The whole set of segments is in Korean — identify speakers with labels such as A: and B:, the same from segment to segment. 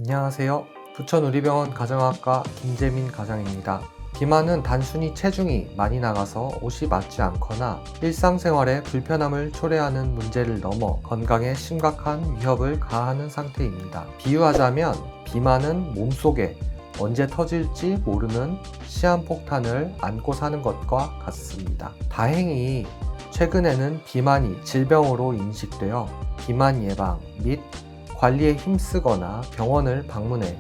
A: 안녕하세요. 부천우리병원 가정학과 김재민 가장입니다. 비만은 단순히 체중이 많이 나가서 옷이 맞지 않거나 일상생활에 불편함을 초래하는 문제를 넘어 건강에 심각한 위협을 가하는 상태입니다. 비유하자면 비만은 몸속에 언제 터질지 모르는 시한폭탄을 안고 사는 것과 같습니다. 다행히 최근에는 비만이 질병으로 인식되어 비만 예방 및 관리에 힘쓰거나 병원을 방문해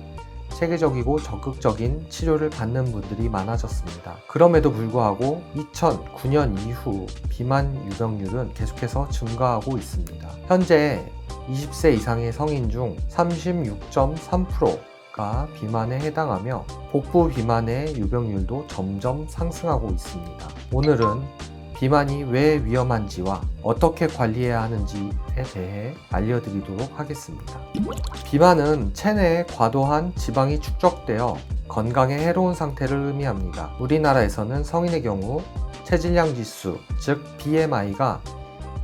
A: 체계적이고 적극적인 치료를 받는 분들이 많아졌습니다. 그럼에도 불구하고 2009년 이후 비만 유병률은 계속해서 증가하고 있습니다. 현재 20세 이상의 성인 중 36.3%가 비만에 해당하며 복부 비만의 유병률도 점점 상승하고 있습니다. 오늘은 비만이 왜 위험한지와 어떻게 관리해야 하는지에 대해 알려드리도록 하겠습니다. 비만은 체내에 과도한 지방이 축적되어 건강에 해로운 상태를 의미합니다. 우리나라에서는 성인의 경우 체질량 지수, 즉 BMI가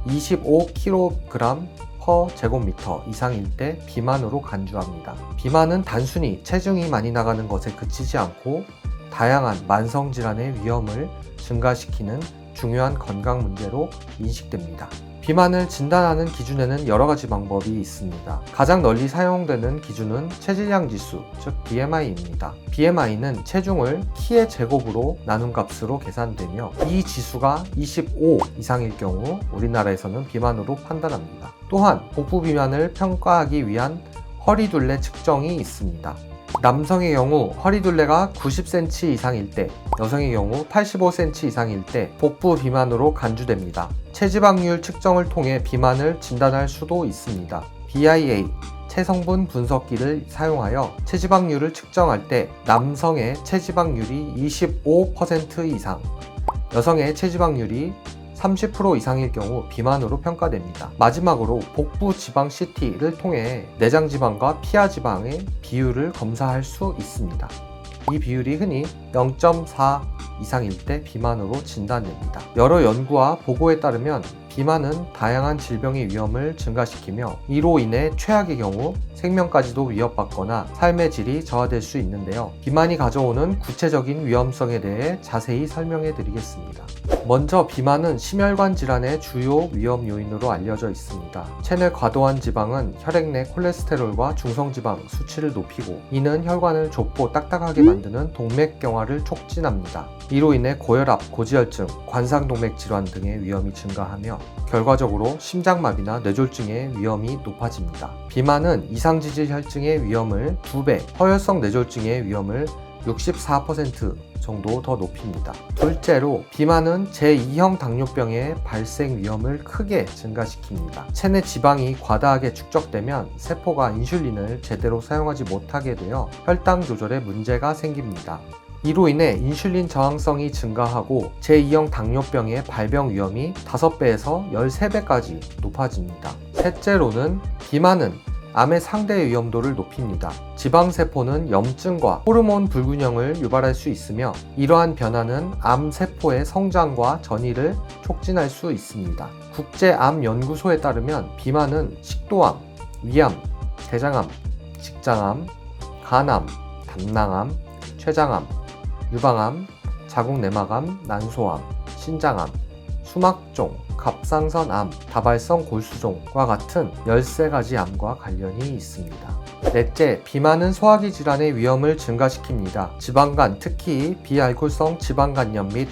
A: 25kg/제곱미터 이상일 때 비만으로 간주합니다. 비만은 단순히 체중이 많이 나가는 것에 그치지 않고 다양한 만성질환의 위험을 증가시키는 중요한 건강 문제로 인식됩니다. 비만을 진단하는 기준에는 여러 가지 방법이 있습니다. 가장 널리 사용되는 기준은 체질량 지수, 즉 BMI입니다. BMI는 체중을 키의 제곱으로 나눈 값으로 계산되며 이 지수가 25 이상일 경우 우리나라에서는 비만으로 판단합니다. 또한 복부 비만을 평가하기 위한 허리둘레 측정이 있습니다. 남성의 경우 허리둘레가 90cm 이상일 때, 여성의 경우 85cm 이상일 때 복부 비만으로 간주됩니다. 체지방률 측정을 통해 비만을 진단할 수도 있습니다. BIA, 체성분 분석기를 사용하여 체지방률을 측정할 때 남성의 체지방률이 25% 이상, 여성의 체지방률이 30% 이상일 경우 비만으로 평가됩니다. 마지막으로 복부 지방 CT를 통해 내장 지방과 피하 지방의 비율을 검사할 수 있습니다. 이 비율이 흔히 0.4 이상일 때 비만으로 진단됩니다. 여러 연구와 보고에 따르면 비만은 다양한 질병의 위험을 증가시키며 이로 인해 최악의 경우 생명까지도 위협받거나 삶의 질이 저하될 수 있는데요. 비만이 가져오는 구체적인 위험성에 대해 자세히 설명해 드리겠습니다. 먼저 비만은 심혈관 질환의 주요 위험 요인으로 알려져 있습니다. 체내 과도한 지방은 혈액 내 콜레스테롤과 중성지방 수치를 높이고 이는 혈관을 좁고 딱딱하게 만드는 동맥경화를 촉진합니다. 이로 인해 고혈압, 고지혈증, 관상동맥 질환 등의 위험이 증가하며 결과적으로 심장마비나 뇌졸중의 위험이 높아집니다. 비만은 이상지질 혈증의 위험을 2배, 허혈성 뇌졸중의 위험을 64% 정도 더 높입니다. 둘째로 비만은 제2형 당뇨병의 발생 위험을 크게 증가시킵니다. 체내 지방이 과다하게 축적되면 세포가 인슐린을 제대로 사용하지 못하게 되어 혈당 조절에 문제가 생깁니다. 이로 인해 인슐린 저항성이 증가하고 제2형 당뇨병의 발병 위험이 5배에서 13배까지 높아집니다. 셋째로는 비만은 암의 상대 위험도를 높입니다. 지방세포는 염증과 호르몬 불균형을 유발할 수 있으며 이러한 변화는 암세포의 성장과 전이를 촉진할 수 있습니다. 국제암연구소에 따르면 비만은 식도암, 위암, 대장암, 직장암, 간암, 담낭암, 췌장암, 유방암, 자궁내막암, 난소암, 신장암, 수막종, 갑상선암, 다발성 골수종과 같은 13가지 암과 관련이 있습니다. 넷째, 비만은 소화기 질환의 위험을 증가시킵니다. 지방간, 특히 비알코올성 지방간염 및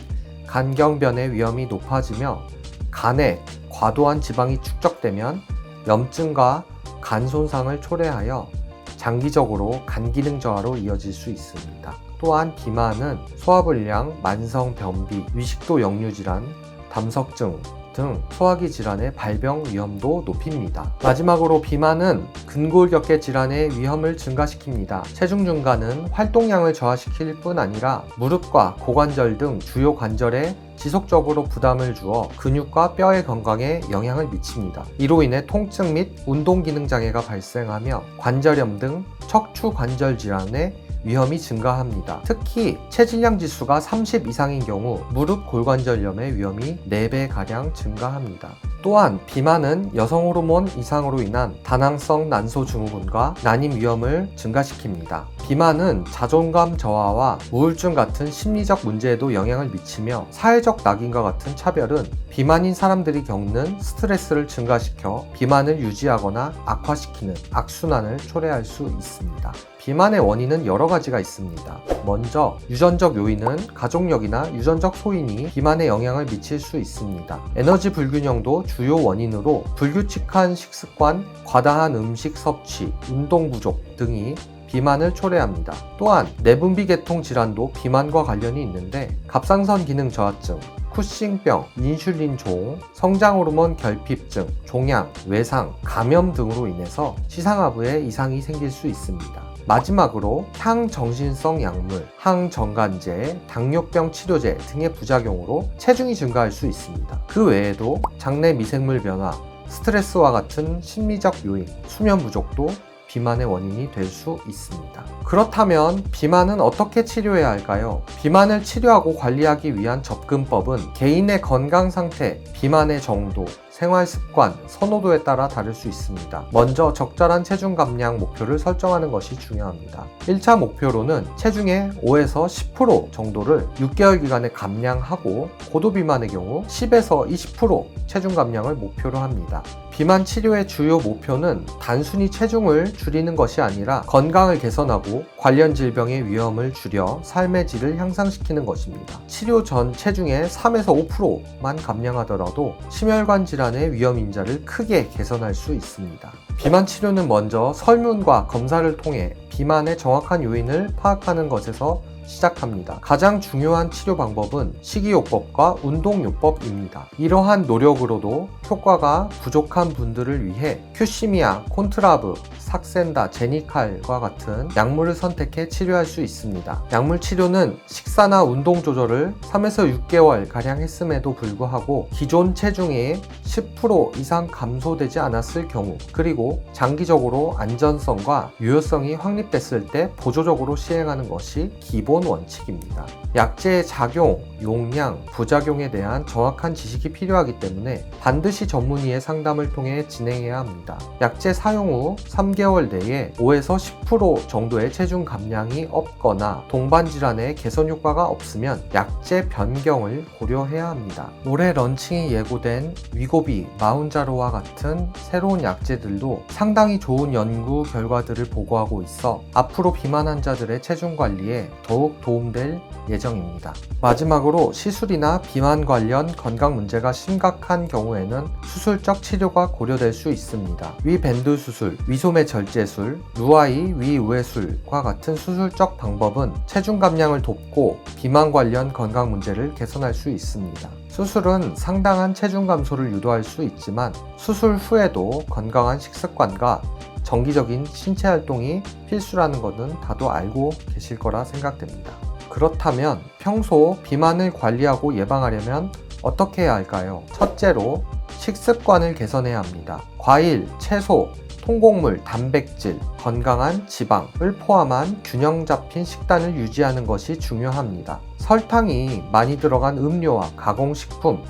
A: 간경변의 위험이 높아지며 간에 과도한 지방이 축적되면 염증과 간 손상을 초래하여 장기적으로 간 기능 저하로 이어질 수 있습니다. 또한 비만은 소화불량, 만성변비, 위식도 역류질환, 담석증 등 소화기 질환의 발병 위험도 높입니다. 마지막으로 비만은 근골격계 질환의 위험을 증가시킵니다. 체중 증가는 활동량을 저하시킬 뿐 아니라 무릎과 고관절 등 주요 관절에 지속적으로 부담을 주어 근육과 뼈의 건강에 영향을 미칩니다. 이로 인해 통증 및 운동기능 장애가 발생하며 관절염 등 척추 관절 질환의 위험이 증가합니다. 특히 체질량 지수가 30 이상인 경우 무릎 골관절염의 위험이 4배가량 증가합니다. 또한 비만은 여성 호르몬 이상으로 인한 다낭성 난소 증후군과 난임 위험을 증가시킵니다. 비만은 자존감 저하와 우울증 같은 심리적 문제에도 영향을 미치며 사회적 낙인과 같은 차별은 비만인 사람들이 겪는 스트레스를 증가시켜 비만을 유지하거나 악화시키는 악순환을 초래할 수 있습니다. 비만의 원인은 여러 가지가 있습니다. 먼저 유전적 요인은 가족력이나 유전적 소인이 비만에 영향을 미칠 수 있습니다. 에너지 불균형도 주요 원인으로 불규칙한 식습관, 과다한 음식 섭취, 운동 부족 등이 비만을 초래합니다. 또한 내분비계통 질환도 비만과 관련이 있는데 갑상선 기능 저하증, 쿠싱병, 인슐린 종, 성장호르몬 결핍증, 종양, 외상, 감염 등으로 인해서 시상하부에 이상이 생길 수 있습니다. 마지막으로 향정신성 약물, 항정간제, 당뇨병 치료제 등의 부작용으로 체중이 증가할 수 있습니다. 그 외에도 장내 미생물 변화, 스트레스와 같은 심리적 요인, 수면 부족도 비만의 원인이 될 수 있습니다. 그렇다면 비만은 어떻게 치료해야 할까요? 비만을 치료하고 관리하기 위한 접근법은 개인의 건강 상태, 비만의 정도, 생활 습관, 선호도에 따라 다를 수 있습니다. 먼저 적절한 체중 감량 목표를 설정하는 것이 중요합니다. 1차 목표로는 체중의 5에서 10% 정도를 6개월 기간에 감량하고 고도 비만의 경우 10에서 20% 체중 감량을 목표로 합니다. 비만 치료의 주요 목표는 단순히 체중을 줄이는 것이 아니라 건강을 개선하고 관련 질병의 위험을 줄여 삶의 질을 향상시키는 것입니다. 치료 전 체중의 3에서 5%만 감량하더라도 심혈관 질환의 위험 인자를 크게 개선할 수 있습니다. 비만 치료는 먼저 설문과 검사를 통해 비만의 정확한 요인을 파악하는 것에서 시작합니다. 가장 중요한 치료 방법은 식이요법과 운동요법입니다. 이러한 노력으로도 효과가 부족한 분들을 위해 큐시미아, 콘트라브, 삭센다, 제니칼과 같은 약물을 선택해 치료할 수 있습니다. 약물 치료는 식사나 운동 조절을 3에서 6개월 가량 했음에도 불구하고 기존 체중의 10% 이상 감소되지 않았을 경우, 그리고 장기적으로 안전성과 유효성이 확립됐을 때 보조적으로 시행하는 것이 기본 원칙입니다. 약제의 작용, 용량, 부작용에 대한 정확한 지식이 필요하기 때문에 반드시 전문의의 상담을 통해 진행해야 합니다. 약제 사용 후 3개월 내에 5에서 10% 정도의 체중 감량이 없거나 동반 질환의 개선 효과가 없으면 약제 변경을 고려해야 합니다. 올해 런칭이 예고된 위고비, 마운자로와 같은 새로운 약제들도 상당히 좋은 연구 결과들을 보고하고 있어 앞으로 비만 환자들의 체중 관리에 더욱 도움될 예정입니다. 마지막으로 시술이나 비만 관련 건강 문제가 심각한 경우에는 수술적 치료가 고려될 수 있습니다. 위밴드 수술, 위소매 절제술, 루아이 위우회술과 같은 수술적 방법은 체중 감량을 돕고 비만 관련 건강 문제를 개선할 수 있습니다. 수술은 상당한 체중 감소를 유도할 수 있지만 수술 후에도 건강한 식습관과 정기적인 신체 활동이 필수라는 것은 다들 알고 계실 거라 생각됩니다. 그렇다면 평소 비만을 관리하고 예방하려면 어떻게 해야 할까요? 첫째로 식습관을 개선해야 합니다. 과일, 채소, 통곡물, 단백질, 건강한 지방을 포함한 균형 잡힌 식단을 유지하는 것이 중요합니다. 설탕이 많이 들어간 음료와 가공식품,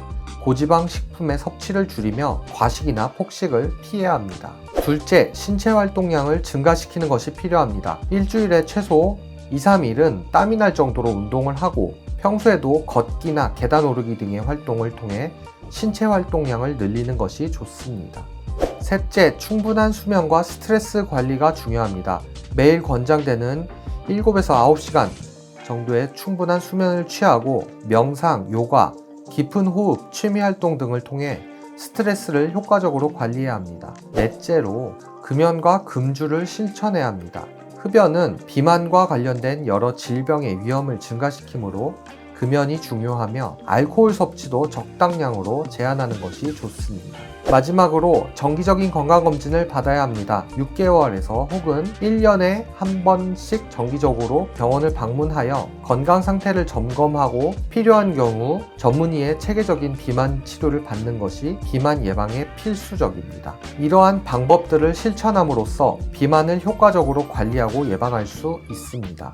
A: 고지방 식품의 섭취를 줄이며 과식이나 폭식을 피해야 합니다. 둘째, 신체 활동량을 증가시키는 것이 필요합니다. 일주일에 최소 2-3일은 땀이 날 정도로 운동을 하고 평소에도 걷기나 계단 오르기 등의 활동을 통해 신체 활동량을 늘리는 것이 좋습니다. 셋째, 충분한 수면과 스트레스 관리가 중요합니다. 매일 권장되는 7에서 9시간 정도의 충분한 수면을 취하고 명상, 요가, 깊은 호흡, 취미 활동 등을 통해 스트레스를 효과적으로 관리해야 합니다. 넷째로 금연과 금주를 실천해야 합니다. 흡연은 비만과 관련된 여러 질병의 위험을 증가시키므로 금연이 중요하며 알코올 섭취도 적당량으로 제한하는 것이 좋습니다. 마지막으로 정기적인 건강검진을 받아야 합니다. 6개월에서 혹은 1년에 한 번씩 정기적으로 병원을 방문하여 건강 상태를 점검하고 필요한 경우 전문의의 체계적인 비만 치료를 받는 것이 비만 예방에 필수적입니다. 이러한 방법들을 실천함으로써 비만을 효과적으로 관리하고 예방할 수 있습니다.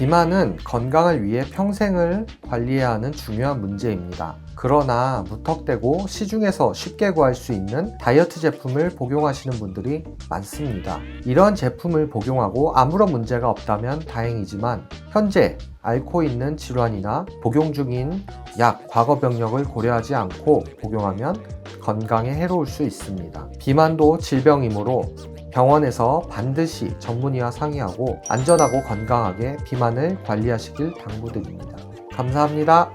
A: 비만은 건강을 위해 평생을 관리해야 하는 중요한 문제입니다. 그러나 무턱대고 시중에서 쉽게 구할 수 있는 다이어트 제품을 복용하시는 분들이 많습니다. 이런 제품을 복용하고 아무런 문제가 없다면 다행이지만 현재 앓고 있는 질환이나 복용 중인 약, 과거 병력을 고려하지 않고 복용하면 건강에 해로울 수 있습니다. 비만도 질병이므로 병원에서 반드시 전문의와 상의하고 안전하고 건강하게 비만을 관리하시길 당부드립니다. 감사합니다.